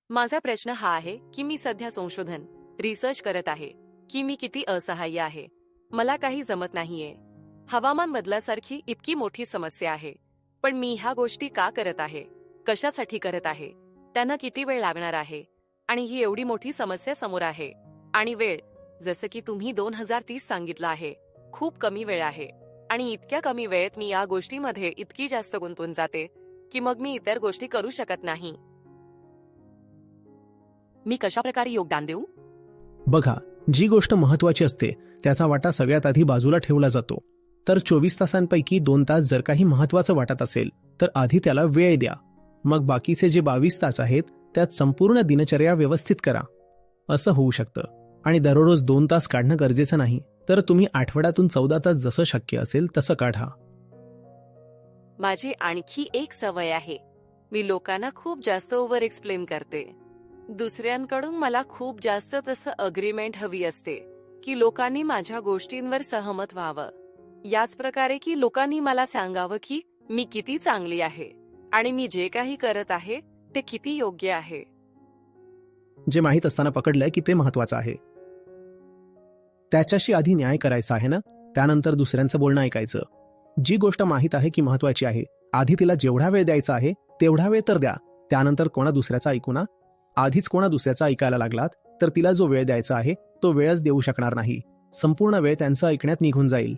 माझा प्रश्न हा आहे की मी सध्या संशोधन रिसर्च करत आहे की मी किती असहाय्य आहे. मला काही जमत नाहीये. हवामान बदलासारखी इतकी मोठी समस्या आहे, पण मी ह्या गोष्टी का करत आहे, कशासाठी करत आहे, त्यांना किती वेळ लागणार आहे, आणि ही एवढी मोठी समस्या समोर आहे. आणि वेळ, जसं की तुम्ही 2030 सांगितलं आहे, खूप कमी वेळ आहे. आणि इतक्या कमी वेळेत मी या गोष्टीमध्ये इतकी जास्त गुंतून जाते की मग मी इतर गोष्टी करू शकत नाही. मी कशाप्रकारे योगदान देऊ? बघा, जी गोष्ट महत्वाची असते त्याचा वाटा सगळ्यात आधी बाजूला ठेवला जातो. तर 24 तासांपैकी 2 तास जर काही महत्वाचं वाटत असेल तर आधी त्याला वेळ द्या. मग बाकीचे जे 22 तास आहेत त्यात संपूर्ण दिनचर्या व्यवस्थित करा. असं होऊ शकतं. आणि दररोज 2 तास काढणं गरजेचं नाही, तर तुम्ही आठवड्यातून 14 तास जसं शक्य असेल तसं काढा. माझी आणखी एक सवय आहे, मी लोकांना खूप जास्त ओव्हर एक्सप्लेन करते. दुसऱ्यांकडून मला खूप जास्त तसं अग्रीमेंट हवी असते की लोकांनी माझ्या गोष्टींवर सहमत व्हावं. याच प्रकारे की लोकांनी मला सांगावं की मी किती चांगली आहे आणि मी जे काही करत आहे ते किती योग्य आहे. जे माहीत असताना पकडलंय की ते महत्वाचं आहे त्याच्याशी आधी न्याय करायचा आहे ना, त्यानंतर दुसऱ्यांचं बोलणं ऐकायचं. जी गोष्ट माहीत आहे की महत्वाची आहे आधी तिला जेवढा वेळ द्यायचा आहे तेवढा वेळ तर द्या. त्यानंतर कोणा दुसऱ्याचा ऐकू ना. आधीच कोणा दुसऱ्याचा ऐकायला लागलात तर तिला जो वेळ द्यायचा आहे तो वेळच देऊ शकणार नाही. संपूर्ण वेळ त्यांचं ऐकण्यात निघून जाईल.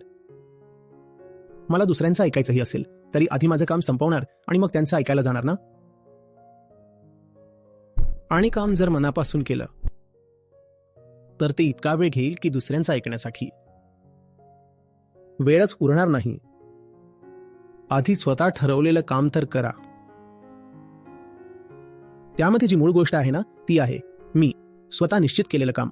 मला दुसऱ्यांचं ऐकायचंही असेल तरी आधी माझं काम संपवणार आणि मग त्यांचं ऐकायला जाणार ना. आणि काम जर मनापासून केलं तर ते इतका वेळ घेईल की दुसऱ्यांचं ऐकण्यासाठी वेळच उरणार नाही. आधी स्वतः ठरवलेलं काम तर करा. त्यामध्ये जी मूळ गोष्ट आहे ना ती आहे मी स्वतः निश्चित केलेलं काम.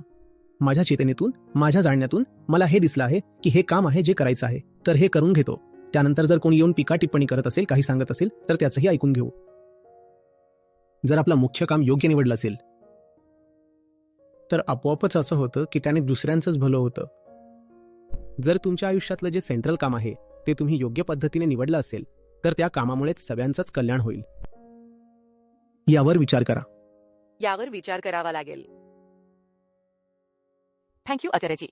माझ्या चेतनेतून, माझ्या जाणण्यातून मला हे दिसलं आहे की हे काम आहे जे करायचं आहे, तर हे करून घेतो. त्यानंतर जर कोणी येऊन टीका टिप्पणी करत असेल, काही सांगत असेल तर त्याचंही ऐकून घेऊ. जर आपलं मुख्य काम योग्य निवडलं असेल तर आपोआपच असं होतं की त्याने दुसऱ्यांचंच भलं होतं. जर तुमच्या आयुष्यातलं जे सेंट्रल काम आहे ते तुम्ही योग्य पद्धतीने निवडलं असेल तर त्या कामामुळेच सगळ्यांचंच कल्याण होईल. यावर विचार करा. यावर विचार करावा लागेल. थँक्यू आचार्यजी.